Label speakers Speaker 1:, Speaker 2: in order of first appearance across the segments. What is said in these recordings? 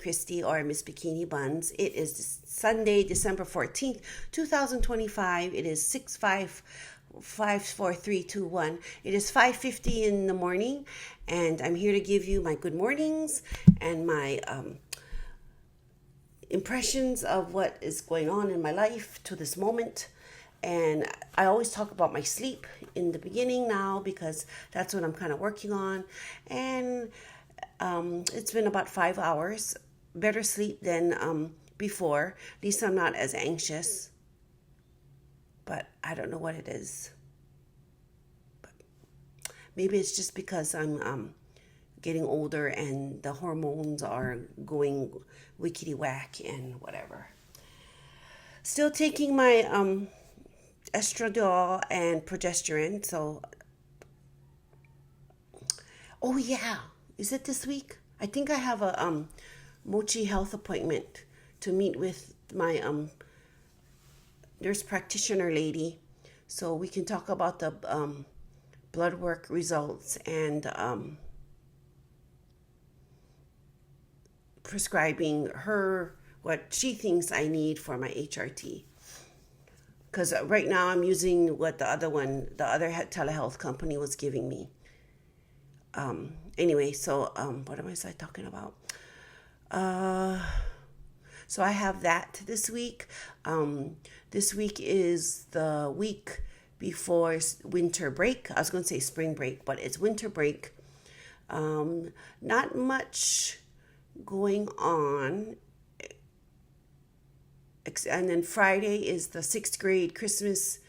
Speaker 1: Christy, or Miss Bikini Buns. It is Sunday, December 14th, 2025. It is 6554321. It is 5:50 in the morning, and I'm here to give you my good mornings and my impressions of what is going on in my life to this moment. And I always talk about my sleep in the beginning now because that's what I'm kind of working on. And it's been about 5 hours. Better sleep than before. At least I'm not as anxious. But I don't know what it is. But maybe it's just because I'm getting older and the hormones are going wickety whack and whatever. Still taking my estradiol and progesterone. So, oh yeah, is it this week? I think I have a Mochi health appointment to meet with my nurse practitioner lady, so we can talk about the blood work results and prescribing her what she thinks I need for my HRT. Because right now I'm using what the other telehealth company was giving me. Anyway, so what am I talking about? So I have that this week. This week is the week before winter break. I was going to say spring break, but it's winter break. Not much going on. And then Friday is the 6th grade Christmas,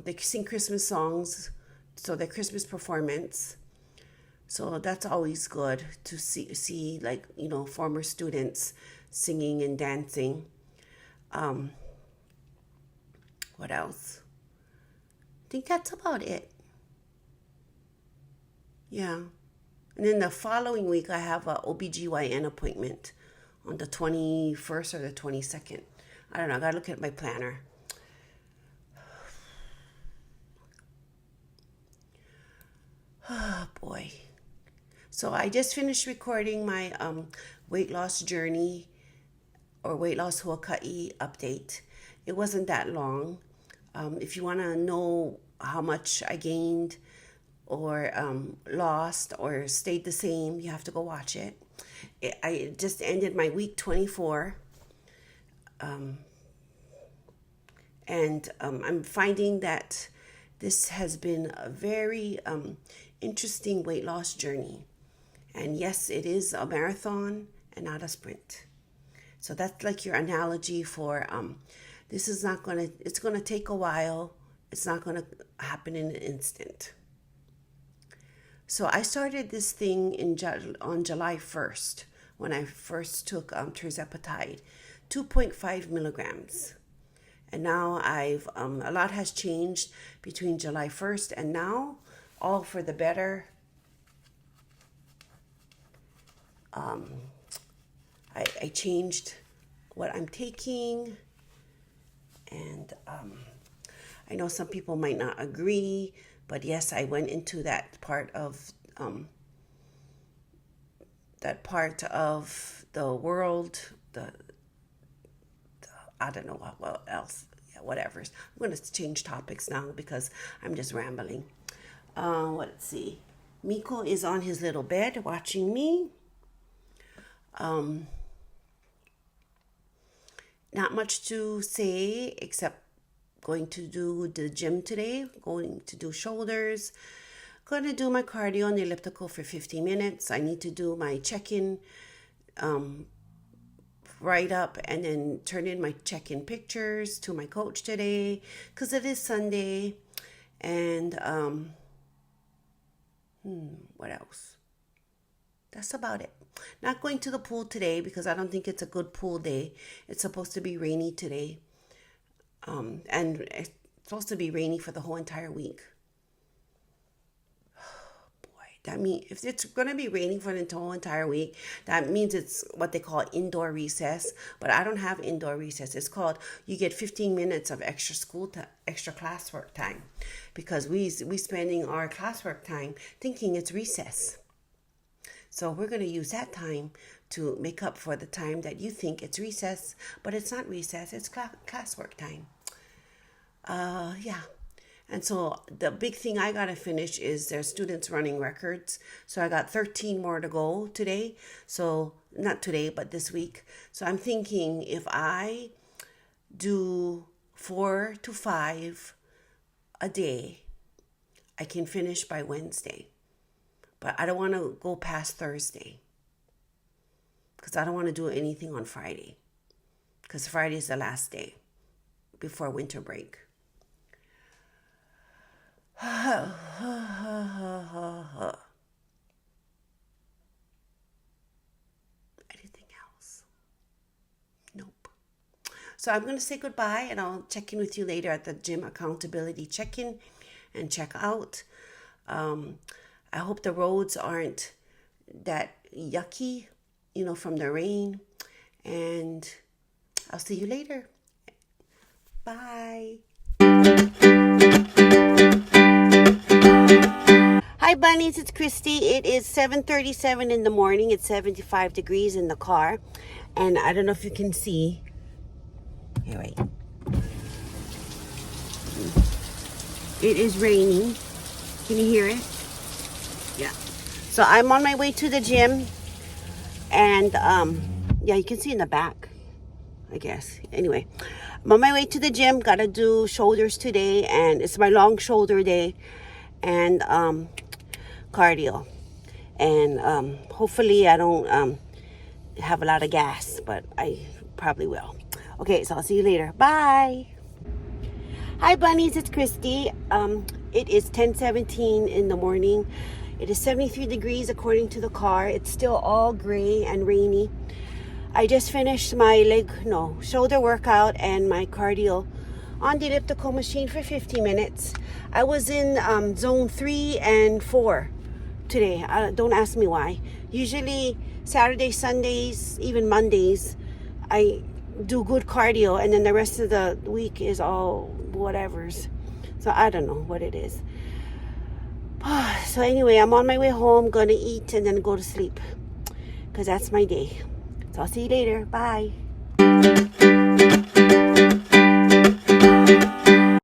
Speaker 1: they sing Christmas songs, so their Christmas performance. So that's always good to see like, former students singing and dancing. What else? I think that's about it. Yeah. And then the following week I have a OBGYN appointment on the 21st or the 22nd. I don't know. I got to look at my planner. Oh, boy. So I just finished recording my weight loss journey or weight loss Huaka'i update. It wasn't that long. If you want to know how much I gained or lost or stayed the same, you have to go watch it. I just ended my week 24. And I'm finding that this has been a very interesting weight loss journey. And yes, it is a marathon and not a sprint. So that's like your analogy for this is not going to, it's going to take a while. It's not going to happen in an instant. So I started this thing on July 1st when I first took tirzepatide, 2.5 milligrams. And now a lot has changed between July 1st and now, all for the better. I changed what I'm taking, and I know some people might not agree, but yes, I went into that part of the world, I don't know what else. Yeah, whatever. I'm going to change topics now because I'm just rambling. Let's see. Miko is on his little bed watching me. Not much to say except going to do the gym today, going to do shoulders, going to do my cardio on the elliptical for 50 minutes. I need to do my check-in write up and then turn in my check-in pictures to my coach today because it is Sunday. And what else? That's about it. Not going to the pool today because I don't think it's a good pool day. It's supposed to be rainy today. And it's supposed to be rainy for the whole entire week. That means if it's going to be raining for the whole entire week, that means it's what they call indoor recess. But I don't have indoor recess. It's called, you get 15 minutes of extra classwork time, because we spending our classwork time thinking it's recess. So we're going to use that time to make up for the time that you think it's recess, but it's not recess, it's classwork time. Yeah. And so the big thing I got to finish is their students running records. So I got 13 more to go today. So not today, but this week. So I'm thinking if I do 4 to 5 a day, I can finish by Wednesday. But I don't want to go past Thursday because I don't want to do anything on Friday because Friday is the last day before winter break. Anything else? Nope. So I'm going to say goodbye and I'll check in with you later at the gym accountability check-in and check out. I hope the roads aren't that yucky, from the rain. And I'll see you later. Bye. Hi bunnies, it's Christy. It is 7:37 in the morning. It's 75 degrees in the car. And I don't know if you can see. Here, wait. It is raining. Can you hear it? Yeah. So I'm on my way to the gym. And yeah, you can see in the back, I guess. Anyway, I'm on my way to the gym. Gotta do shoulders today. And it's my long shoulder day. And cardio, and hopefully I don't have a lot of gas, but I probably will. Okay, so I'll see you later. Bye. Hi bunnies, it's Christy. It is 10:17 in the morning. It is 73 degrees according to the car. It's still all gray and rainy. I just finished my shoulder workout and my cardio on the elliptical machine for 50 minutes. I was in zone 3 and 4 today. Don't ask me why. Usually Saturdays, Sundays, even Mondays, I do good cardio, and then the rest of the week is all whatevers. So I don't know what it is. So anyway, I'm on my way home, gonna eat and then go to sleep because that's my day. So I'll see you later. Bye.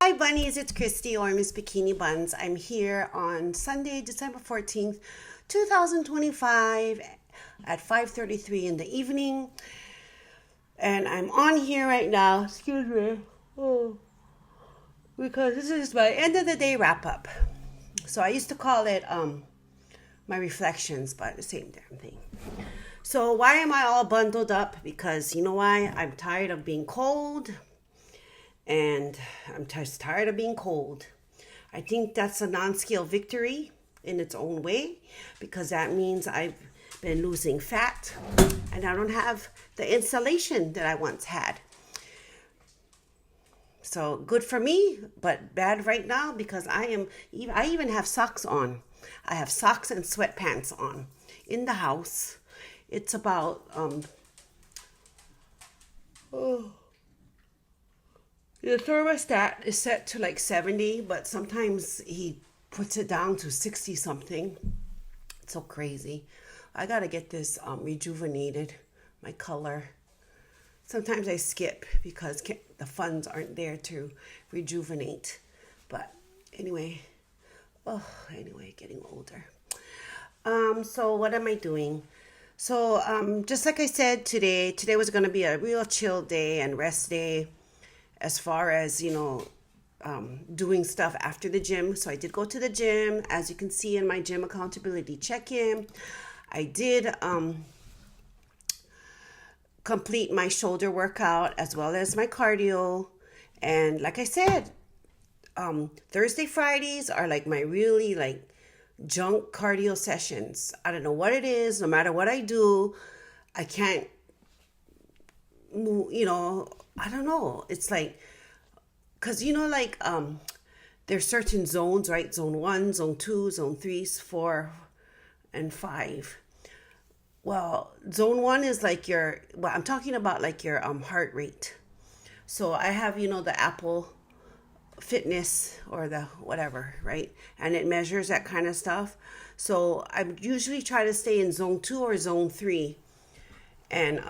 Speaker 1: Hi bunnies, it's Christy or Miss Bikini Buns. I'm here on Sunday, December 14th, 2025 at 5:33 in the evening. And I'm on here right now, excuse me, because this is my end of the day wrap up. So I used to call it my reflections, but the same damn thing. So why am I all bundled up? Because you know why? I'm tired of being cold. And I'm just tired of being cold. I think that's a non-scale victory in its own way, because that means I've been losing fat and I don't have the insulation that I once had. So good for me, but bad right now because I even have socks on. I have socks and sweatpants on in the house. It's about the thermostat is set to like 70, but sometimes he puts it down to 60 something. It's so crazy. I gotta get this rejuvenated, my color. Sometimes I skip because the funds aren't there to rejuvenate. But anyway, getting older. So what am I doing? So just like I said, today was gonna be a real chill day and rest day, as far as, doing stuff after the gym. So I did go to the gym. As you can see in my gym accountability check-in, I did complete my shoulder workout as well as my cardio. And like I said, Thursday, Fridays are like my really like junk cardio sessions. I don't know what it is. No matter what I do, I can't move, I don't know. It's like, because, there's certain zones, right? Zone 1, Zone 2, Zone 3, 4, and 5. Well, Zone 1 is like I'm talking about like your heart rate. So I have, the Apple Fitness or the whatever, right? And it measures that kind of stuff. So I usually try to stay in Zone 2 or Zone 3. And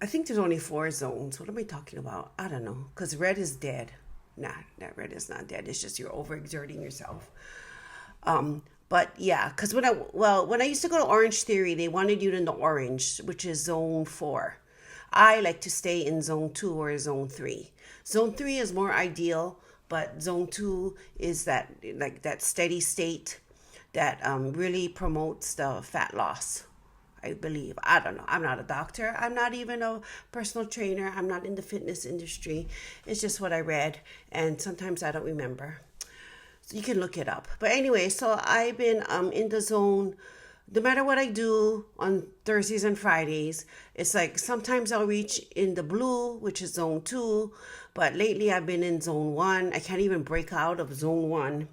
Speaker 1: I think there's only 4 zones. What am I talking about? I don't know. Because red is dead. Nah, that red is not dead. It's just you're overexerting yourself. But yeah, because when I used to go to Orange Theory, they wanted you in the orange, which is zone 4. I like to stay in zone 2 or zone 3. Zone 3 is more ideal, but zone 2 is that like that steady state that really promotes the fat loss. I believe. I don't know. I'm not a doctor. I'm not even a personal trainer. I'm not in the fitness industry. It's just what I read, and sometimes I don't remember. So you can look it up. But anyway, so I've been in the zone. No matter what I do on Thursdays and Fridays, it's like sometimes I'll reach in the blue, which is zone 2, but lately I've been in zone 1. I can't even break out of zone 1,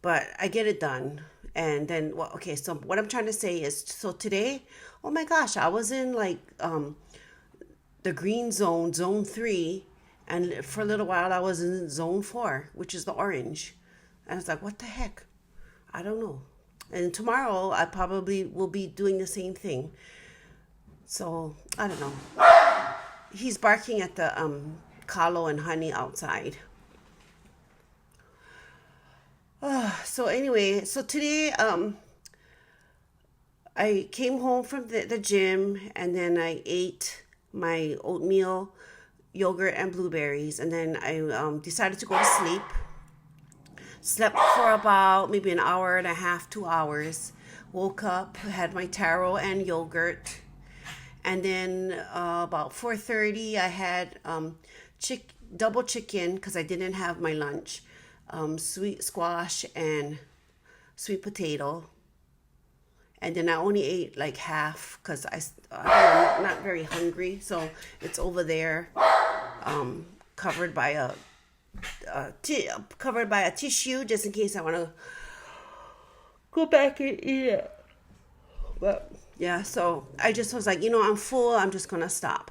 Speaker 1: but I get it done. And then, well, okay, so what I'm trying to say is, so today, oh my gosh, I was in like the green zone, zone 3, and for a little while I was in zone 4, which is the orange. And I was like, what the heck? I don't know. And tomorrow I probably will be doing the same thing. So, I don't know. He's barking at the Carlo and Honey outside. So anyway, so today I came home from the gym, and then I ate my oatmeal, yogurt, and blueberries, and then I decided to go to sleep. Slept for about maybe an hour and a half, 2 hours. Woke up, had my taro and yogurt, and then about 4:30 I had double chicken because I didn't have my lunch. Sweet squash and sweet potato, and then I only ate like half because I'm not very hungry, so it's over there, covered by a tissue just in case I want to go back and eat it. But yeah, so I just was like, I'm full. I'm just gonna stop.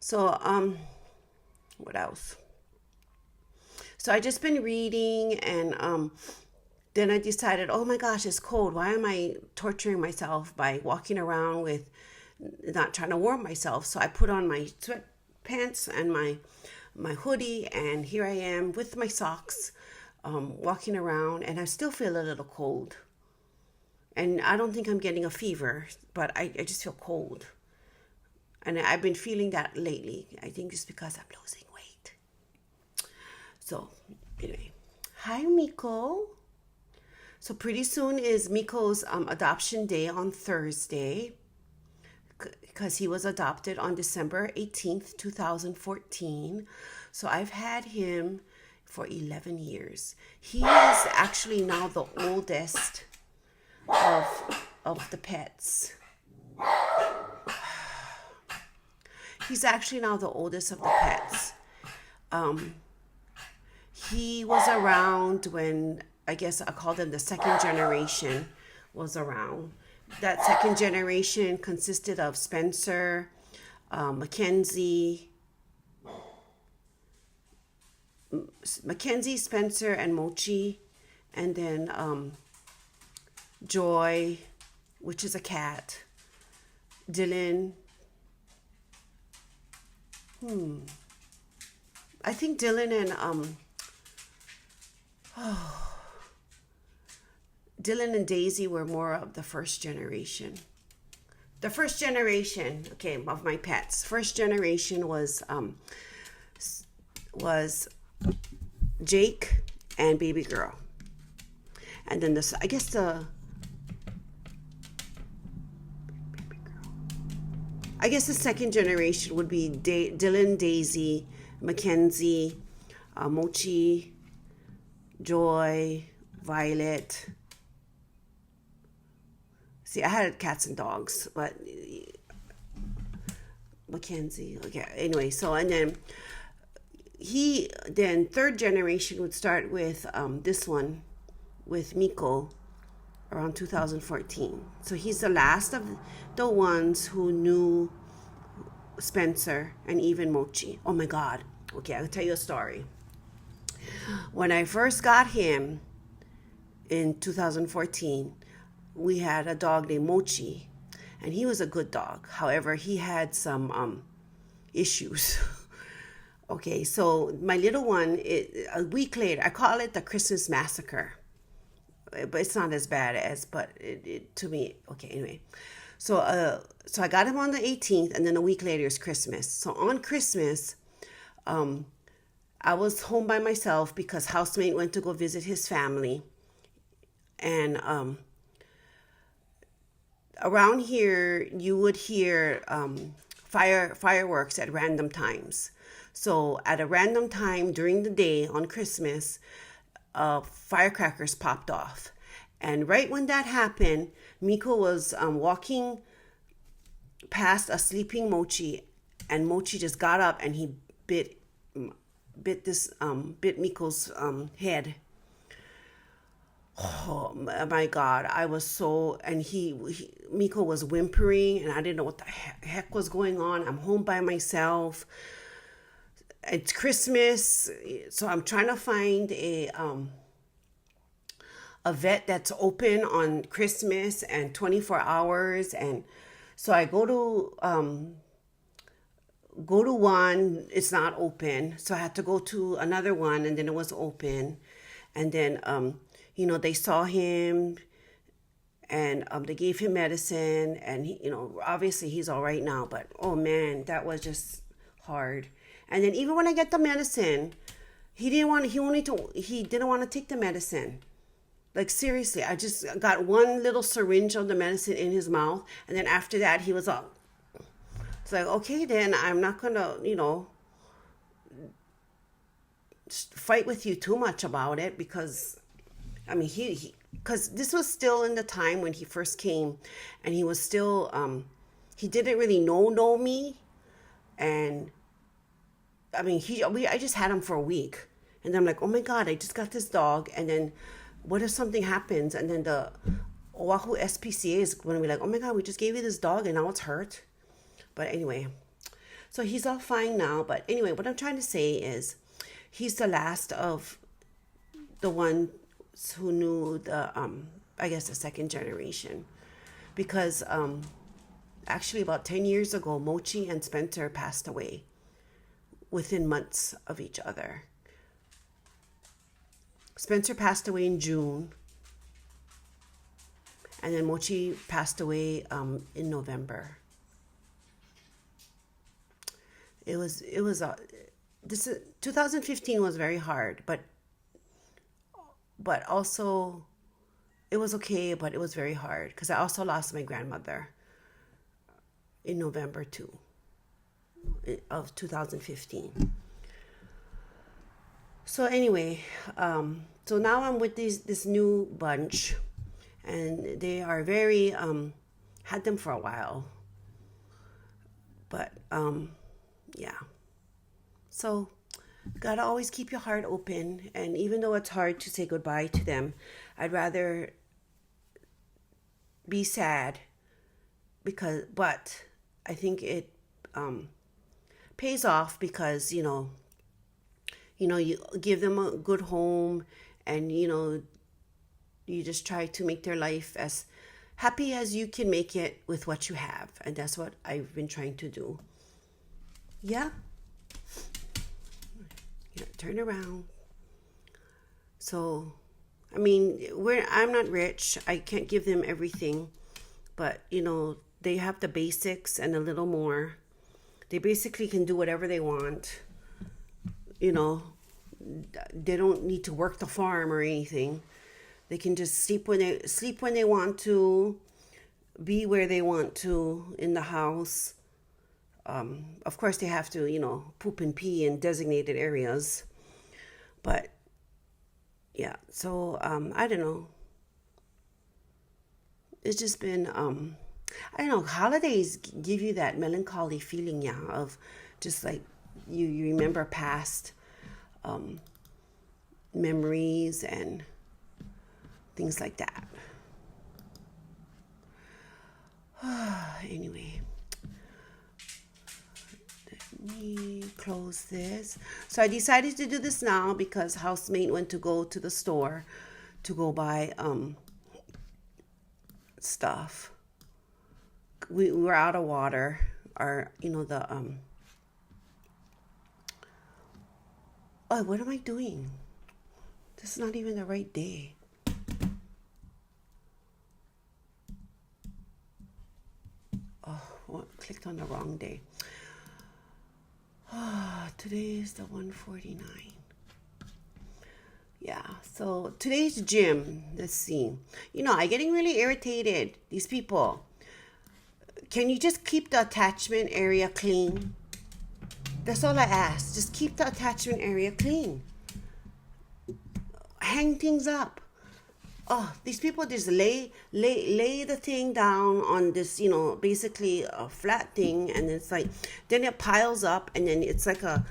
Speaker 1: So what else? So I just been reading, and then I decided, oh my gosh, it's cold. Why am I torturing myself by walking around with not trying to warm myself? So I put on my sweatpants and my hoodie, and here I am with my socks, walking around, and I still feel a little cold. And I don't think I'm getting a fever, but I just feel cold. And I've been feeling that lately. I think it's because I'm losing weight. So, anyway. Hi, Miko. So, pretty soon is Miko's adoption day on Thursday, because he was adopted on December 18th, 2014. So, I've had him for 11 years. He is actually now the oldest of the pets. He's actually now the oldest of the pets. He was around when, I guess I call them the second generation was around. That second generation consisted of Spencer, Mackenzie, Spencer, and Mochi, and then Joy, which is a cat, Dylan. I think Dylan and Dylan and Daisy were more of the first generation. The first generation, okay, of my pets. First generation was Jake and baby girl, and then I guess the second generation would be Dylan, Daisy, Mackenzie, Mochi, Joy, Violet. See, I had cats and dogs, but Mackenzie. Okay, anyway, so and then third generation would start with this one, with Miko, around 2014. So he's the last of the ones who knew Spencer and even Mochi. Oh my God. Okay, I'll tell you a story. When I first got him in 2014, we had a dog named Mochi. and he was a good dog. However, he had some issues. Okay, so my little one, a week later, I call it the Christmas massacre, but it's not as bad as, but to me, okay, anyway. So I got him on the 18th, and then a week later is Christmas. So on Christmas, I was home by myself because housemate went to go visit his family, and around here you would hear fireworks at random times. So at a random time during the day on Christmas, firecrackers popped off. And right when that happened, Miko was walking past a sleeping Mochi, and Mochi just got up and he bit Miko's head. Oh my God, I was so, and Miko was whimpering, and I didn't know what the heck was going on. I'm home by myself. It's Christmas, so I'm trying to find a vet that's open on Christmas and 24 hours, and so I go to one, it's not open, so I had to go to another one, and then it was open, and then they saw him, and they gave him medicine, and obviously he's all right now, but oh man, that was just hard. And then even when I get the medicine, he didn't want to take the medicine. Like seriously, I just got one little syringe of the medicine in his mouth, and then after that he was up. It's like, okay, then I'm not gonna, fight with you too much about it, because I mean because this was still in the time when he first came, and he was still he didn't really know me, and I mean I just had him for a week, and then I'm like, oh my God, I just got this dog, and then what if something happens, and then the Oahu SPCA is going to be like, oh my God, we just gave you this dog and now it's hurt. But anyway, so he's all fine now. But anyway, what I'm trying to say is he's the last of the ones who knew the second generation, because actually about 10 years ago, Mochi and Spencer passed away within months of each other. Spencer passed away in June, and then Mochi passed away in November. It was 2015 was very hard, but also it was okay, but it was very hard because I also lost my grandmother in November too of 2015. So anyway, so now I'm with this new bunch, and they are very had them for a while, but yeah. So gotta always keep your heart open, and even though it's hard to say goodbye to them, I'd rather be sad but I think it pays off, because you give them a good home, and you just try to make their life as happy as you can make it with what you have, and that's what I've been trying to do. Yeah, turn around. So I mean, I'm not rich, I can't give them everything, but they have the basics and a little more. They basically can do whatever they want. They don't need to work the farm or anything. They can just sleep when they want to, be where they want to in the house. Of course, they have to, poop and pee in designated areas. But yeah, so I don't know. It's just been I don't know. Holidays give you that melancholy feeling, yeah, of just like you remember past memories and things like that. Anyway, let me close this. So I decided to do this now because housemate went to go to the store to go buy stuff. we were out of water. Our, oh, what am I doing? This is not even the right day. Oh, clicked on the wrong day. Today is the 149. Yeah, so today's gym. Let's see. I'm getting really irritated. These people. Can you just keep the attachment area clean? That's all I ask. Just keep the attachment area clean. Hang things up. Oh, these people just lay the thing down on this, basically a flat thing, and it's like, then it piles up, and then it's like a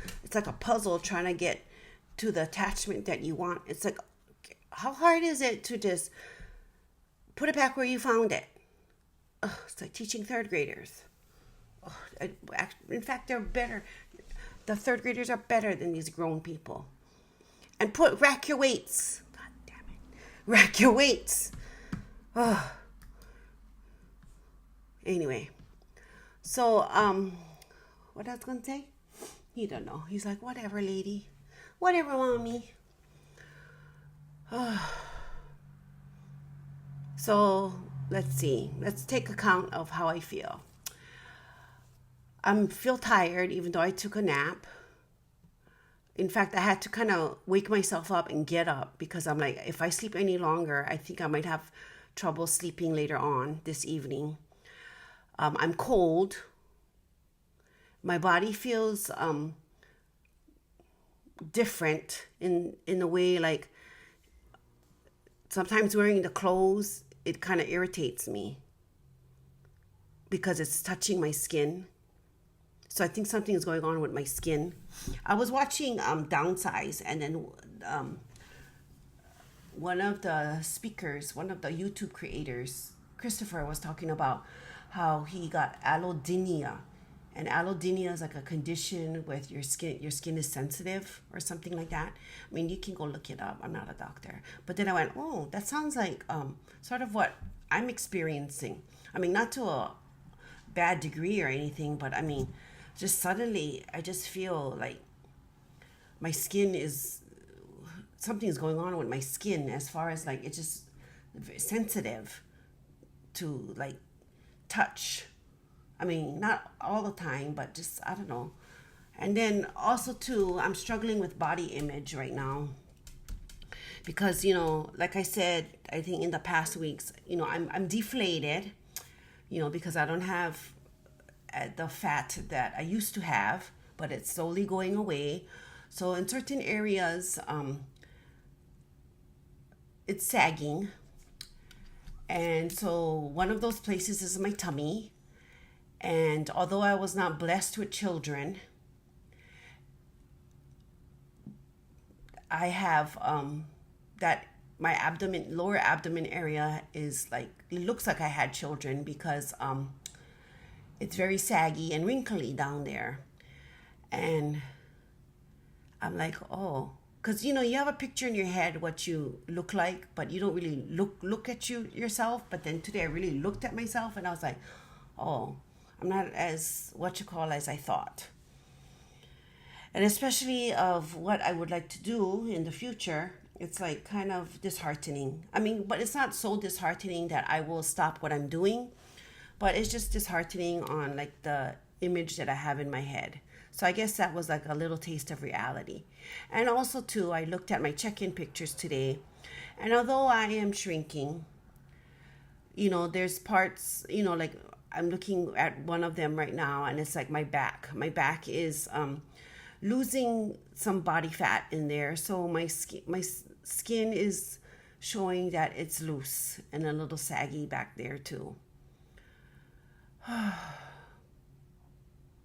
Speaker 1: puzzle trying to get to the attachment that you want. It's like, how hard is it to just put it back where you found it? Oh, it's like teaching third graders. Oh, in fact, they're better. The third graders are better than these grown people. And rack your weights. God damn it. Rack your weights. Oh. Anyway. So, what I was going to say? He don't know. He's like, whatever, lady. Whatever, mommy. Oh. So, let's see. Let's take account of how I feel. I feel tired even though I took a nap. In fact, I had to kind of wake myself up and get up because I'm like, if I sleep any longer, I think I might have trouble sleeping later on this evening. I'm cold. My body feels different in a way, like sometimes wearing the clothes, it kind of irritates me because it's touching my skin. So I think something is going on with my skin. I was watching Downsize, and then one of the speakers, one of the YouTube creators, Christopher, was talking about how he got allodynia. And allodynia is like a condition with your skin. Your skin is sensitive or something like that. I mean, you can go look it up. I'm not a doctor. But then I went, oh, that sounds like sort of what I'm experiencing. I mean, not to a bad degree or anything, but I mean, just suddenly I just feel like my skin is, something's going on with my skin as far as like, it's just sensitive to like touch. I mean, not all the time, but just, I don't know. And then also too, I'm struggling with body image right now because, like I said, I think in the past weeks, I'm deflated, because I don't have the fat that I used to have, but it's slowly going away. So in certain areas, it's sagging. And so one of those places is my tummy. And although I was not blessed with children, I have that my lower abdomen area is like, it looks like I had children because it's very saggy and wrinkly down there. And I'm like, oh, because you have a picture in your head what you look like, but you don't really look at yourself. But then today I really looked at myself and I was like, oh, I'm not as as I thought. And especially of what I would like to do in the future, it's like kind of disheartening. I mean, but it's not so disheartening that I will stop what I'm doing, but it's just disheartening on like the image that I have in my head. So I guess that was like a little taste of reality. And also too, I looked at my check-in pictures today, and although I am shrinking, there's parts, like I'm looking at one of them right now, and it's like my back. My back is losing some body fat in there, so my skin is showing that it's loose and a little saggy back there too.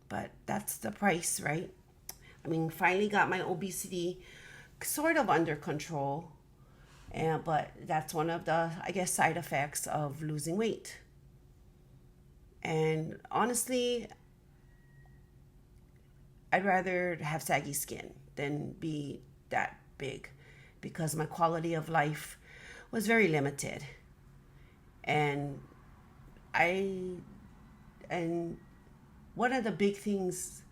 Speaker 1: But that's the price, right? I mean, finally got my obesity sort of under control, but that's one of the, I guess, side effects of losing weight. And honestly, I'd rather have saggy skin than be that big because my quality of life was very limited. And I And one of the big things,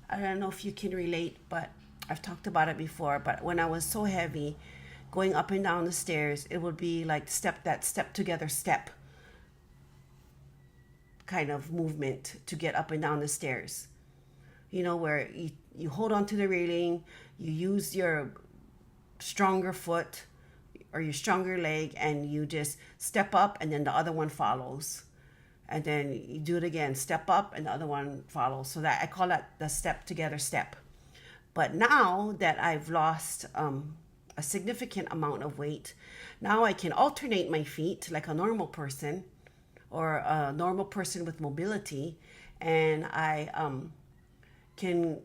Speaker 1: I don't know if you can relate, but I've talked about it before, but when I was so heavy, going up and down the stairs, it would be like step together step kind of movement to get up and down the stairs. Where you hold on to the railing, you use your stronger foot or your stronger leg, and you just step up, and then the other one follows. And then you do it again, step up, and the other one follows. So that I call that the step together step. But now that I've lost a significant amount of weight, now I can alternate my feet like a normal person or a normal person with mobility, and I can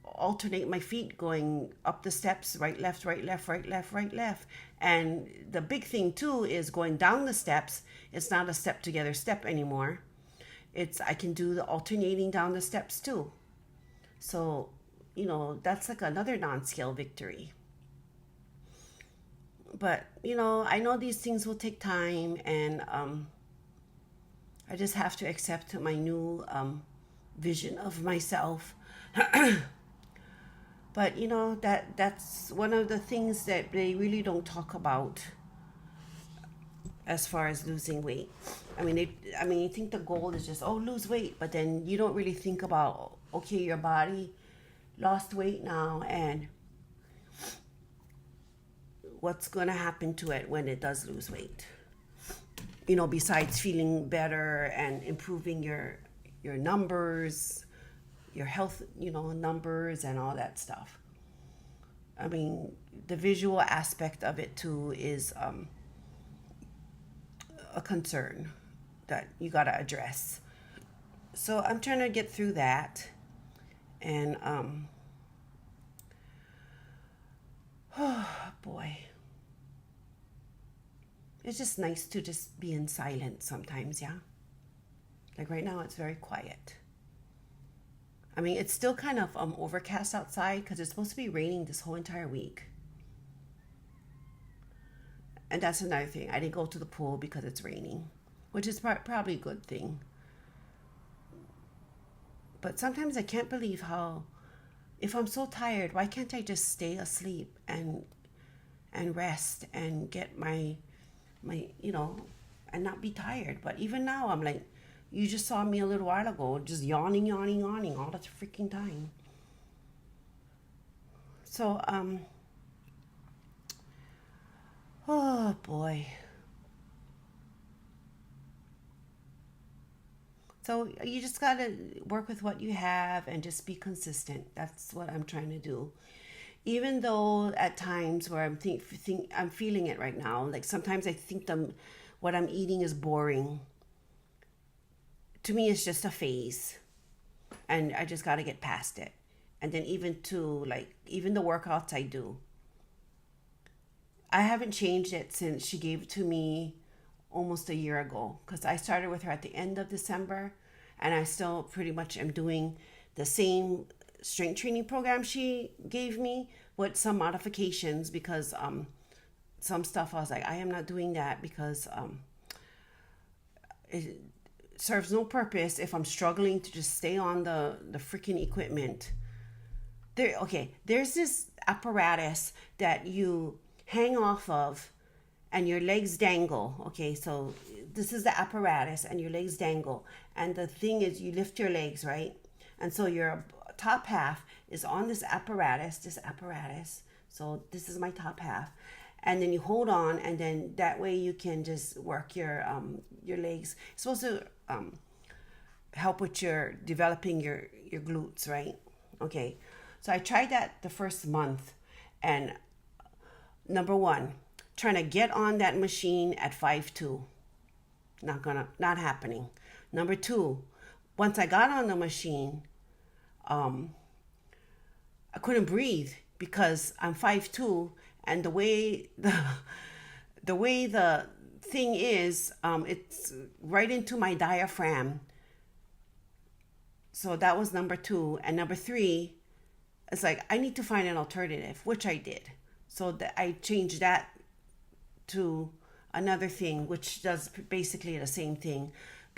Speaker 1: alternate my feet going up the steps, right, left, right, left, right, left, right, left. And the big thing too is going down the steps. It's not a step together step anymore. I can do the alternating down the steps too. So, that's like another non-scale victory. But, I know these things will take time, and I just have to accept my new vision of myself. But that's one of the things that they really don't talk about as far as losing weight. You think the goal is just lose weight, but then you don't really think about, okay, your body lost weight now, and what's going to happen to it when it does lose weight. Besides feeling better and improving your numbers, your health, numbers and all that stuff. The visual aspect of it too is a concern that you got to address. So I'm trying to get through that. And oh boy, it's just nice to just be in silence sometimes. Yeah, like right now it's very quiet. It's still kind of overcast outside because it's supposed to be raining this whole entire week. And that's another thing. I didn't go to the pool because it's raining, which is probably a good thing. But sometimes I can't believe how, if I'm so tired, why can't I just stay asleep and rest and get my and not be tired. But even now I'm like, you just saw me a little while ago, just yawning all the freaking time. So, oh boy. So you just gotta work with what you have and just be consistent. That's what I'm trying to do. Even though at times where I'm I'm feeling it right now, like sometimes I think what I'm eating is boring. To me, it's just a phase, and I just got to get past it. And then even the workouts I do, I haven't changed it since she gave it to me almost a year ago, because I started with her at the end of December, and I still pretty much am doing the same strength training program she gave me with some modifications, because some stuff I was like, I am not doing that because it serves no purpose if I'm struggling to just stay on the freaking equipment. There's this apparatus that you hang off of and your legs dangle. Okay, so this is the apparatus and your legs dangle. And the thing is, you lift your legs, right? And so your top half is on this apparatus. So this is my top half. And then you hold on, and then that way you can just work your legs. It's supposed to help with developing your glutes, right? Okay, so I tried that the first month, and number one, trying to get on that machine at 5'2", not happening. Number two, once I got on the machine, I couldn't breathe because I'm 5'2", and the way the thing is, it's right into my diaphragm. So that was number two. And number three, it's like, I need to find an alternative, which I did. So I changed that to another thing, which does basically the same thing.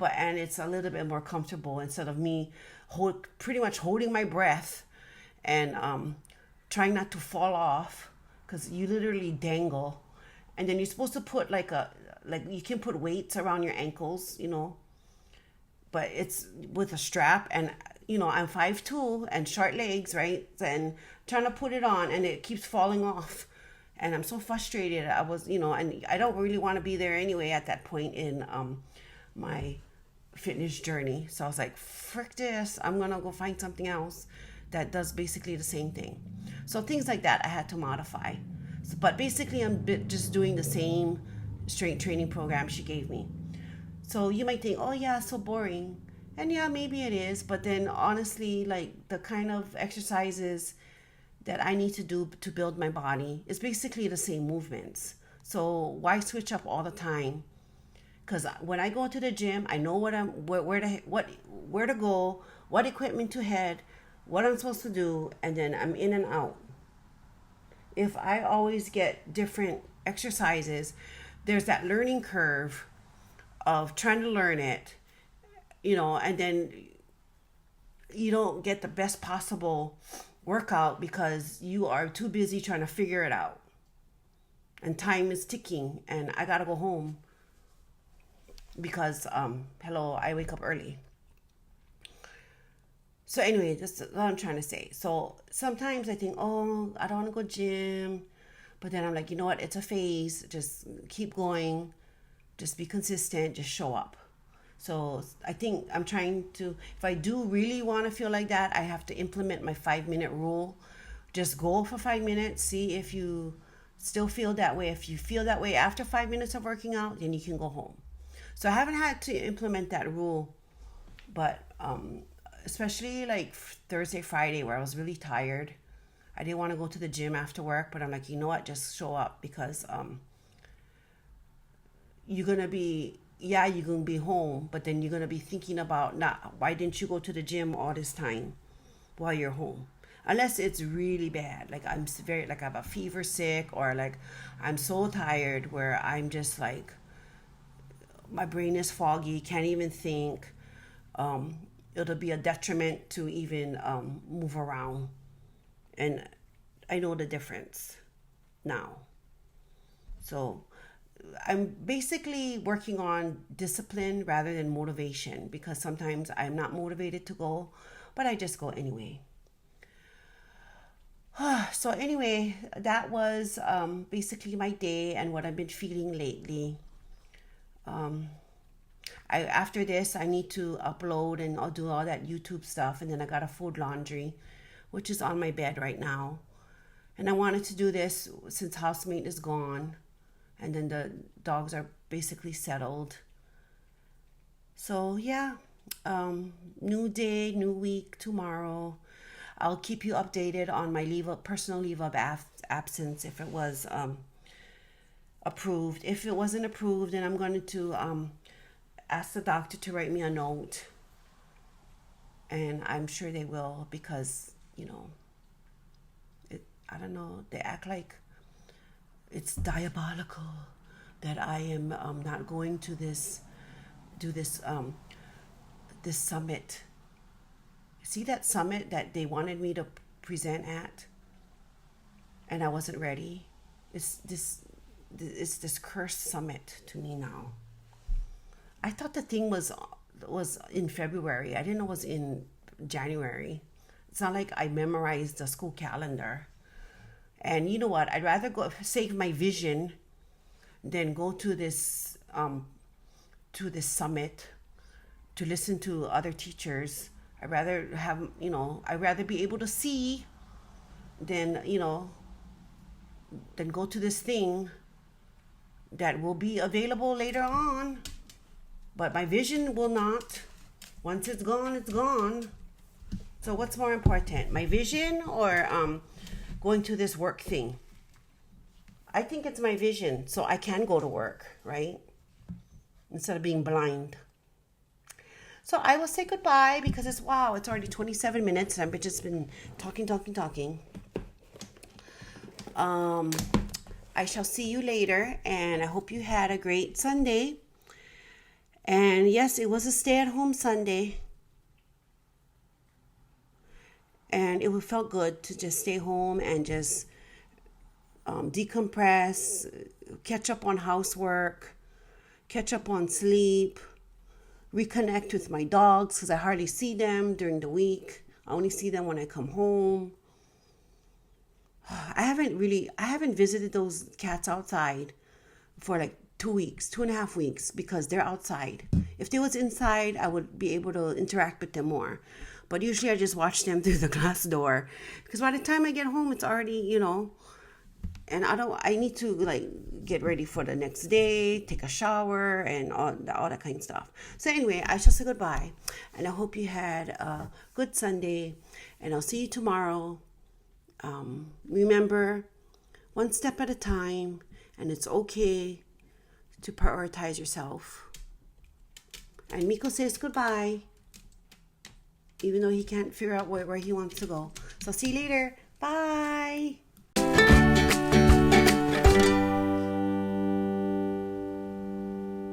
Speaker 1: and it's a little bit more comfortable instead of me pretty much holding my breath and trying not to fall off, because you literally dangle, and then you're supposed to put like you can put weights around your ankles, but it's with a strap, and I'm 5'2" and short legs, right? And trying to put it on, and it keeps falling off, and I'm so frustrated. I was, and I don't really want to be there anyway at that point in my fitness journey. So I was like, frick this, I'm gonna go find something else that does basically the same thing. So things like that I had to modify. So, but basically I'm just doing the same strength training program she gave me. So you might think, oh yeah, so boring. And yeah, maybe it is, but then honestly, like the kind of exercises that I need to do to build my body is basically the same movements. So why switch up all the time? Because when I go to the gym, I know where to go, what equipment to head, what I'm supposed to do, and then I'm in and out. If I always get different exercises, there's that learning curve of trying to learn it, and then you don't get the best possible workout because you are too busy trying to figure it out. And time is ticking, and I gotta go home because I wake up early. So anyway, that's what I'm trying to say. So sometimes I think, oh, I don't want to go gym, but then I'm like, you know what? It's a phase. Just keep going. Just be consistent. Just show up. So I think I'm trying to, if I do really want to feel like that, I have to implement my 5-minute rule. Just go for 5 minutes. See if you still feel that way. If you feel that way after 5 minutes of working out, then you can go home. So I haven't had to implement that rule, but especially like Thursday, Friday, where I was really tired. I didn't want to go to the gym after work, but I'm like, you know what? Just show up, because you're going to be home, but then you're going to be thinking about, why didn't you go to the gym all this time while you're home? Unless it's really bad. Like I have a fever sick, or like I'm so tired where I'm just like, my brain is foggy, can't even think. It'll be a detriment to even move around. And I know the difference now. So I'm basically working on discipline rather than motivation, because sometimes I'm not motivated to go, but I just go anyway. So anyway, that was basically my day and what I've been feeling lately. After this, I need to upload and I'll do all that YouTube stuff, and then I got a fold laundry, which is on my bed right now. And I wanted to do this since housemate is gone, and then the dogs are basically settled. So yeah, new day, new week tomorrow. I'll keep you updated on my personal leave of absence if it was approved. If it wasn't approved, then I'm going to ask the doctor to write me a note, and I'm sure they will, because I don't know, they act like it's diabolical that I am not going to this summit. See that summit that they wanted me to present at, and I wasn't ready? It's this cursed summit to me now. I thought the thing was in February. I didn't know it was in January. It's not like I memorized the school calendar. And you know what? I'd rather go save my vision than go to this summit to listen to other teachers. I'd rather have, I'd rather be able to see than go to this thing that will be available later on. But my vision will not. Once it's gone, it's gone. So what's more important, my vision or going to this work thing? I think it's my vision, so I can go to work, right? Instead of being blind. So I will say goodbye, because it's already 27 minutes and I've just been talking. I shall see you later, and I hope you had a great Sunday. And yes, it was a stay-at-home Sunday. And it felt good to just stay home and just decompress, catch up on housework, catch up on sleep, reconnect with my dogs because I hardly see them during the week. I only see them when I come home. I haven't visited those cats outside for like 2 weeks, 2.5 weeks, because they're outside. If they was inside, I would be able to interact with them more. But usually I just watch them through the glass door because by the time I get home, it's already, and I need to like get ready for the next day, take a shower and all that kind of stuff. So anyway, I shall say goodbye and I hope you had a good Sunday and I'll see you tomorrow. Remember, one step at a time, and it's okay to prioritize yourself. And Miko says goodbye, even though he can't figure out where he wants to go. So see you later. Bye.